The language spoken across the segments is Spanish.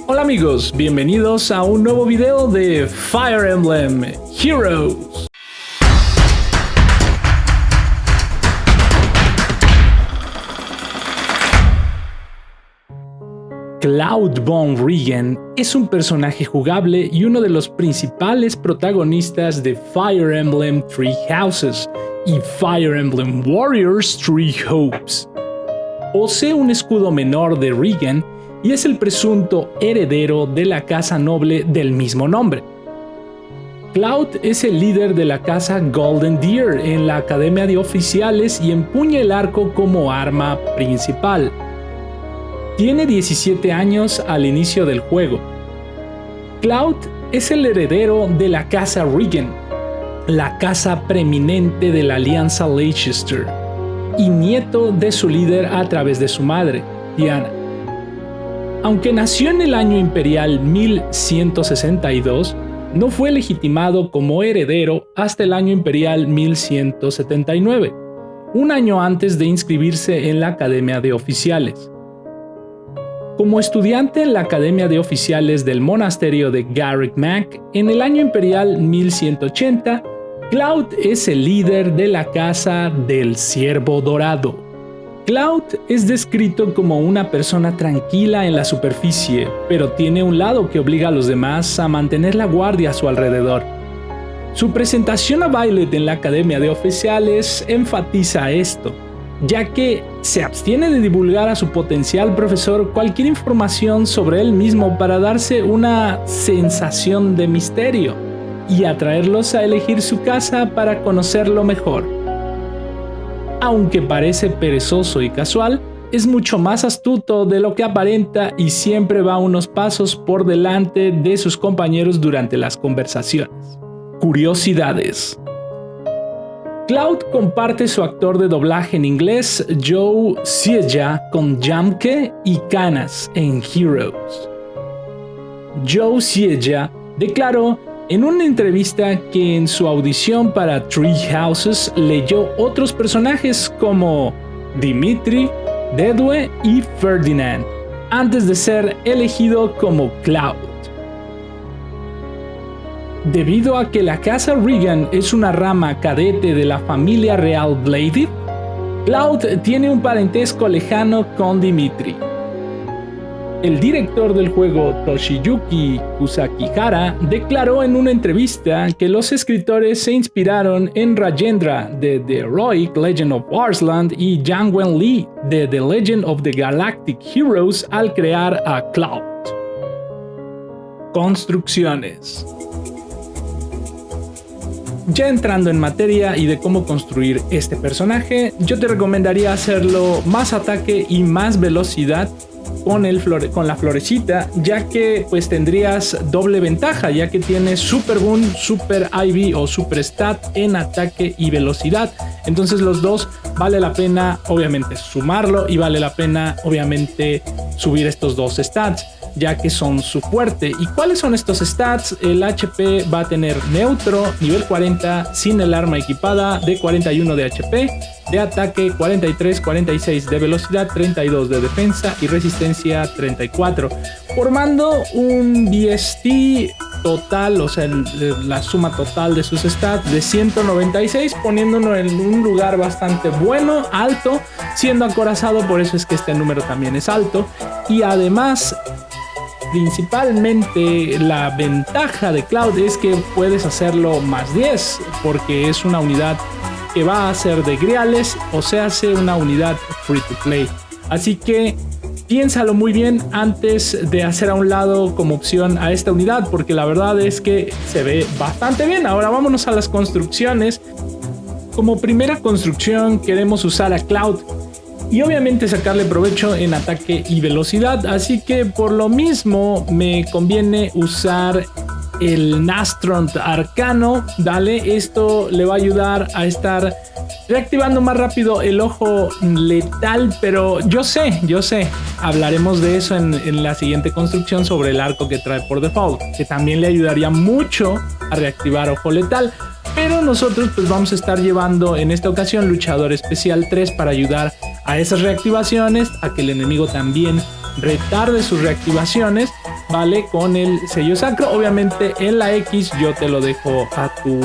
Hola amigos, bienvenidos a un nuevo video de Fire Emblem Heroes. Cloud von Regen es un personaje jugable y uno de los principales protagonistas de Fire Emblem Three Houses y Fire Emblem Warriors Three Hopes. Posee un escudo menor de Regen y es el presunto heredero de la casa noble del mismo nombre. Cloud es el líder de la casa Golden Deer en la Academia de Oficiales y empuña el arco como arma principal. Tiene 17 años al inicio del juego. Cloud es el heredero de la casa Regen, la casa preeminente de la Alianza Leicester, y nieto de su líder a través de su madre, Diana. Aunque nació en el año imperial 1162, no fue legitimado como heredero hasta el año imperial 1179, un año antes de inscribirse en la Academia de Oficiales. Como estudiante en la Academia de Oficiales del monasterio de Garreg Mach en el año imperial 1180, Cloud es el líder de la casa del Ciervo Dorado. Cloud es descrito como una persona tranquila en la superficie, pero tiene un lado que obliga a los demás a mantener la guardia a su alrededor. Su presentación a Violet en la Academia de Oficiales enfatiza esto, ya que se abstiene de divulgar a su potencial profesor cualquier información sobre él mismo para darse una sensación de misterio y atraerlos a elegir su casa para conocerlo mejor. Aunque parece perezoso y casual, es mucho más astuto de lo que aparenta y siempre va unos pasos por delante de sus compañeros durante las conversaciones. Curiosidades. Cloud comparte su actor de doblaje en inglés, Joe Sieja, con Jamke y Canas en Heroes. Joe Sieja declaró en una entrevista que en su audición para Three Houses leyó otros personajes como Dimitri, Dedue y Ferdinand, antes de ser elegido como Cloud. Debido a que la casa Regen es una rama cadete de la familia real Bladed, Cloud tiene un parentesco lejano con Dimitri. El director del juego, Toshiyuki Kusakihara, declaró en una entrevista que los escritores se inspiraron en Rajendra de The Heroic Legend of Arslan y Yang Wenli de The Legend of the Galactic Heroes al crear a Cloud. Construcciones. Ya entrando en materia y de cómo construir este personaje, yo te recomendaría hacerlo más ataque y más velocidad con la florecita, ya que pues tendrías doble ventaja, ya que tienes Super Boom, Super IV o Super Stat en ataque y velocidad. Entonces los dos vale la pena obviamente sumarlo y vale la pena obviamente subir estos dos stats, ya que son su fuerte. ¿Y cuáles son estos stats? El HP va a tener neutro, nivel 40, sin el arma equipada, de 41 de HP, de ataque 43, 46 de velocidad, 32 de defensa y resistencia 34, formando un BST total, o sea, la suma total de sus stats de 196, poniéndolo en un lugar bastante bueno, alto, siendo acorazado, por eso es que este número también es alto. Y además, principalmente la ventaja de Cloud es que puedes hacerlo más 10, porque es una unidad que va a ser de griales, o sea, hace una unidad free to play. Así que piénsalo muy bien antes de hacer a un lado como opción a esta unidad, porque la verdad es que se ve bastante bien. Ahora vámonos a las construcciones. Como primera construcción queremos usar a Cloud y obviamente sacarle provecho en ataque y velocidad, así que por lo mismo me conviene usar el Nastron Arcano. Dale, esto le va a ayudar a estar reactivando más rápido el ojo letal, pero yo sé, hablaremos de eso en la siguiente construcción sobre el arco que trae por default, que también le ayudaría mucho a reactivar ojo letal. Pero nosotros pues vamos a estar llevando en esta ocasión luchador especial 3 para ayudar a esas reactivaciones, a que el enemigo también retarde sus reactivaciones ¿vale? Con el sello sacro. Obviamente en la X yo te lo dejo a tu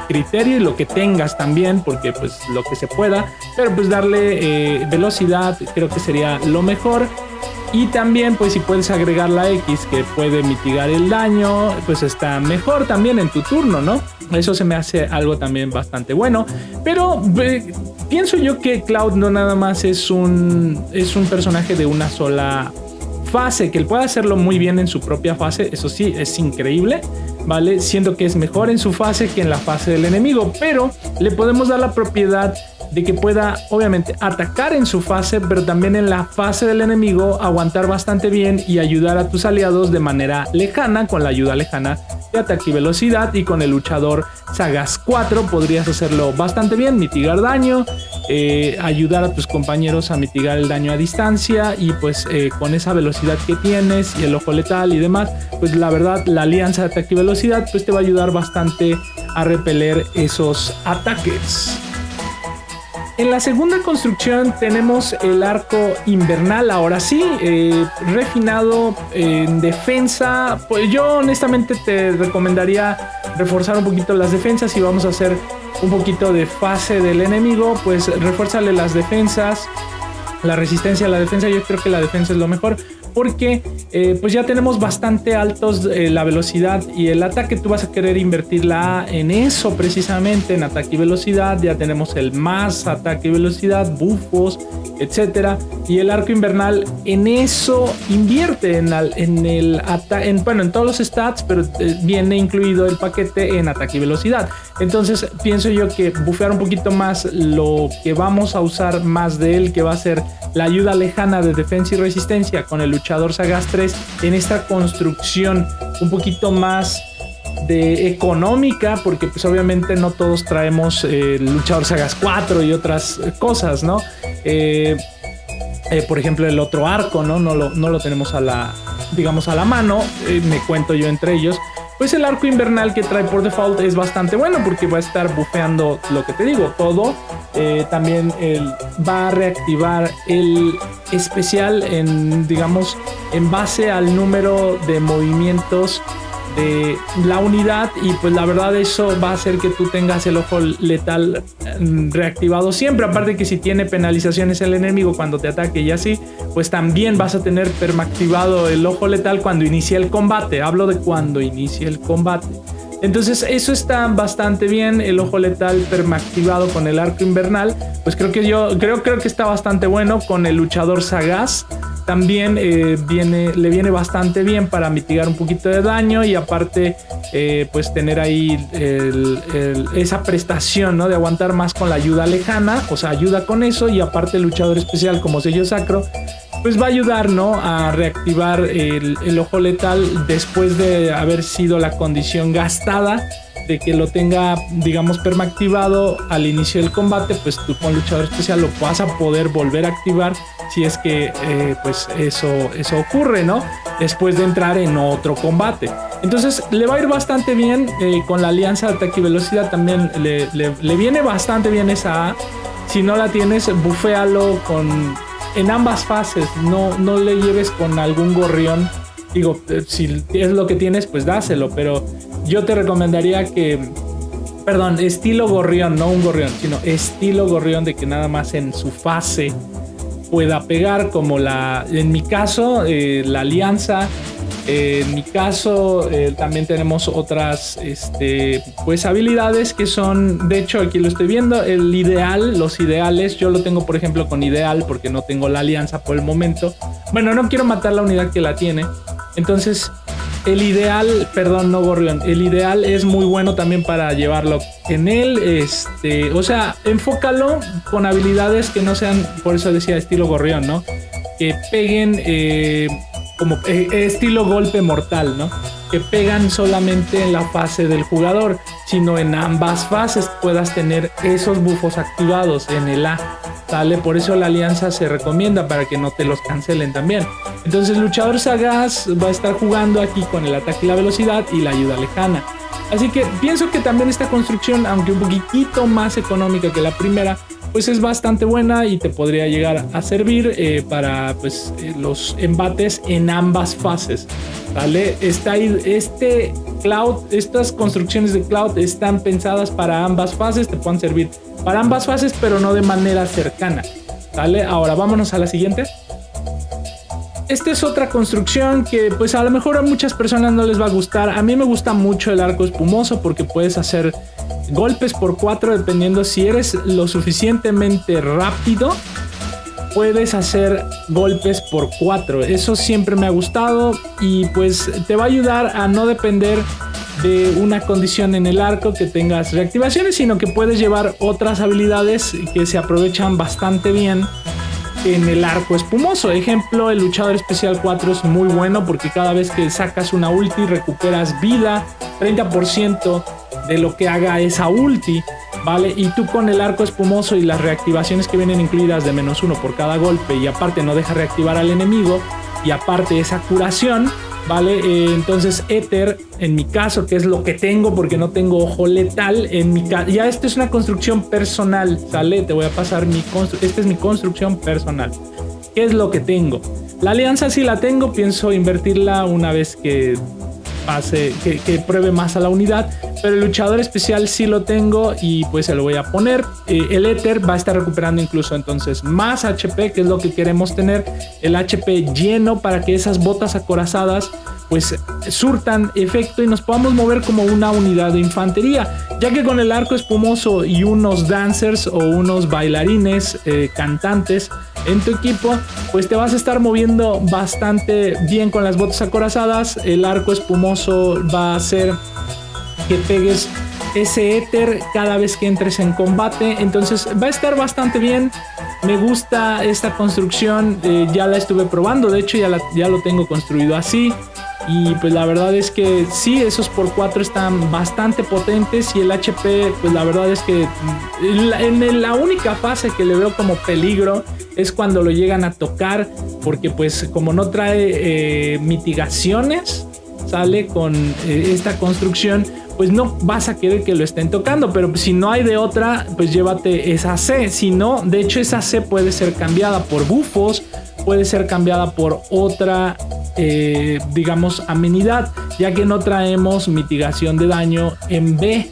criterio y lo que tengas también, porque pues lo que se pueda, pero pues darle velocidad creo que sería lo mejor. Y también pues si puedes agregar la X que puede mitigar el daño, pues está mejor también en tu turno, ¿no? Eso se me hace algo también bastante bueno. Pero pienso yo que Cloud no nada más es un personaje de una sola fase, que él puede hacerlo muy bien en su propia fase, eso sí, es increíble, ¿vale? Siento que es mejor en su fase que en la fase del enemigo, pero le podemos dar la propiedad de que pueda obviamente atacar en su fase, pero también en la fase del enemigo aguantar bastante bien y ayudar a tus aliados de manera lejana, con la ayuda lejana de ataque y velocidad. Y con el luchador Sagaz 4 podrías hacerlo bastante bien, mitigar daño, ayudar a tus compañeros a mitigar el daño a distancia, y pues con esa velocidad que tienes y el ojo letal y demás, pues la verdad la alianza de ataque y velocidad pues te va a ayudar bastante a repeler esos ataques. En la segunda construcción tenemos el arco invernal, ahora sí, refinado en defensa. Pues yo honestamente te recomendaría reforzar un poquito las defensas. Si vamos a hacer un poquito de fase del enemigo, pues refuérzale las defensas, la resistencia a la defensa. Yo creo que la defensa es lo mejor, porque pues ya tenemos bastante altos la velocidad y el ataque. Tú vas a querer invertirla en eso precisamente, en ataque y velocidad. Ya tenemos el más ataque y velocidad, bufos, etcétera, y el arco invernal en eso invierte en todos los stats, pero viene incluido el paquete en ataque y velocidad. Entonces pienso yo que bufear un poquito más lo que vamos a usar más de él, que va a ser la ayuda lejana de defensa y resistencia con el luchador Sagaz 3, en esta construcción un poquito más de económica, porque pues obviamente no todos traemos el luchador Sagaz 4 y otras cosas, ¿no? Por ejemplo, el otro arco, ¿no? No lo tenemos a la mano, me cuento yo entre ellos. Pues el arco invernal que trae por default es bastante bueno, porque va a estar bufeando lo que te digo, todo. También va a reactivar el especial en base al número de movimientos de la unidad, y pues la verdad eso va a hacer que tú tengas el ojo letal reactivado siempre. Aparte que si tiene penalizaciones el enemigo cuando te ataque y así, pues también vas a tener permaactivado el ojo letal cuando inicie el combate. Hablo de cuando inicie el combate. Entonces eso está bastante bien, el ojo letal permaactivado con el arco invernal. Pues creo que está bastante bueno. Con el luchador Sagaz también le viene bastante bien para mitigar un poquito de daño, y aparte pues tener ahí esa prestación, ¿no? De aguantar más con la ayuda lejana, o sea, ayuda con eso, y aparte el luchador especial como sello sacro pues va a ayudar, ¿no? A reactivar el ojo letal después de haber sido la condición gastada, de que lo tenga, permaactivado al inicio del combate. Pues tú con luchador especial lo vas a poder volver a activar si es que pues eso ocurre, ¿no? Después de entrar en otro combate. Entonces le va a ir bastante bien. Con la alianza de ataque y velocidad también le viene bastante bien esa A. Si no la tienes, buféalo en ambas fases. No le lleves con algún gorrión. Digo, si es lo que tienes, pues dáselo, pero yo te recomendaría estilo gorrión, no un gorrión, sino estilo gorrión, de que nada más en su fase pueda pegar, como en mi caso, la alianza. En mi caso también tenemos otras pues habilidades que son, de hecho aquí lo estoy viendo, los ideales. Yo lo tengo por ejemplo con ideal, porque no tengo la alianza por el momento. Bueno, no quiero matar la unidad que la tiene. Entonces el ideal, no gorrión, el ideal es muy bueno también para llevarlo en él. O sea, enfócalo con habilidades que no sean, por eso decía estilo gorrión, ¿no? Que peguen como estilo golpe mortal, ¿no? Que pegan solamente en la fase del jugador, sino en ambas fases puedas tener esos bufos activados en el A, ¿sale? Por eso la alianza se recomienda, para que no te los cancelen también. Entonces el luchador Sagaz va a estar jugando aquí con el ataque y la velocidad y la ayuda lejana. Así que pienso que también esta construcción, aunque un poquitito más económica que la primera, pues es bastante buena y te podría llegar a servir para pues, los embates en ambas fases, ¿vale? Estas construcciones de Cloud están pensadas para ambas fases, te pueden servir para ambas fases, pero no de manera cercana, ¿vale? Ahora vámonos a la siguiente. Esta es otra construcción que pues a lo mejor a muchas personas no les va a gustar. A mí me gusta mucho el arco espumoso porque puedes hacer golpes por 4 dependiendo si eres lo suficientemente rápido. Puedes hacer golpes por 4. Eso siempre me ha gustado y pues te va a ayudar a no depender de una condición en el arco que tengas reactivaciones, sino que puedes llevar otras habilidades que se aprovechan bastante bien en el arco espumoso. Ejemplo, el luchador especial 4 es muy bueno porque cada vez que sacas una ulti recuperas vida, 30% de lo que haga esa ulti, ¿vale? Y tú con el arco espumoso y las reactivaciones que vienen incluidas de -1 por cada golpe, y aparte no deja reactivar al enemigo, y aparte esa curación, ¿vale? Entonces Éter, en mi caso, que es lo que tengo porque no tengo ojo letal, ya esto es una construcción personal, ¿sale? Te voy a pasar esta es mi construcción personal. ¿Qué es lo que tengo? La alianza sí la tengo, pienso invertirla una vez que pase, que pruebe más a la unidad, pero el luchador especial sí lo tengo y pues se lo voy a poner. El Éter va a estar recuperando incluso entonces más HP, que es lo que queremos tener, el HP lleno para que esas botas acorazadas pues surtan efecto y nos podamos mover como una unidad de infantería, ya que con el arco espumoso y unos dancers o unos bailarines, cantantes en tu equipo, pues te vas a estar moviendo bastante bien con las botas acorazadas. El arco espumoso va a hacer que pegues ese Éter cada vez que entres en combate, entonces va a estar bastante bien. Me gusta esta construcción, ya la estuve probando, de hecho ya lo tengo construido así. Y pues la verdad es que sí, esos por 4 están bastante potentes y el HP, pues la verdad es que en la única fase que le veo como peligro es cuando lo llegan a tocar, porque pues como no trae mitigaciones, sale con esta construcción, pues no vas a querer que lo estén tocando, pero si no hay de otra, pues llévate esa C. Si no, de hecho esa C puede ser cambiada por bufos, puede ser cambiada por otra digamos amenidad, ya que no traemos mitigación de daño en B,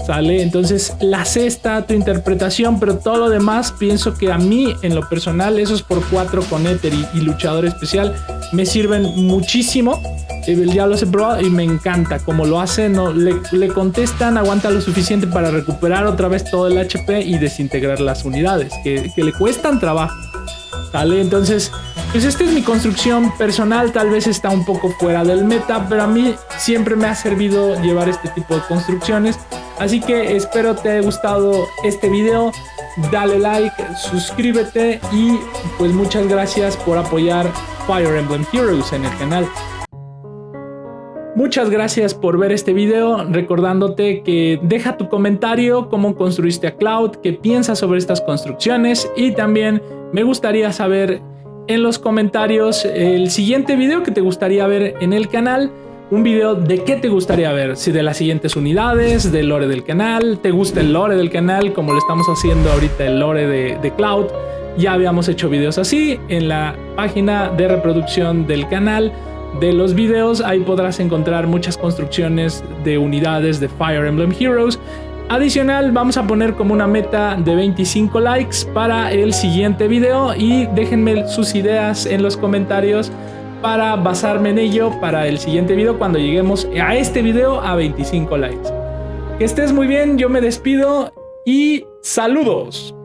¿sale? Entonces la C está a tu interpretación, pero todo lo demás pienso que a mí en lo personal esos por 4 con Éter y luchador especial me sirven muchísimo. Ya los he probado y me encanta como lo hacen, ¿no? Le contestan, aguanta lo suficiente para recuperar otra vez todo el HP y desintegrar las unidades que le cuestan trabajo, ¿vale? Entonces pues esta es mi construcción personal, tal vez está un poco fuera del meta, pero a mí siempre me ha servido llevar este tipo de construcciones. Así que espero te haya gustado este video, dale like, suscríbete y pues muchas gracias por apoyar Fire Emblem Heroes en el canal. Muchas gracias por ver este video, recordándote que deja tu comentario, cómo construiste a Cloud, qué piensas sobre estas construcciones, y también me gustaría saber en los comentarios el siguiente video que te gustaría ver en el canal. Un video de qué te gustaría ver, si de las siguientes unidades, del lore del canal, te gusta el lore del canal como lo estamos haciendo ahorita el lore de Cloud. Ya habíamos hecho videos así en la página de reproducción del canal de los videos, ahí podrás encontrar muchas construcciones de unidades de Fire Emblem Heroes. Adicional, vamos a poner como una meta de 25 likes para el siguiente video y déjenme sus ideas en los comentarios para basarme en ello para el siguiente video cuando lleguemos a este video a 25 likes. Que estés muy bien, yo me despido y saludos.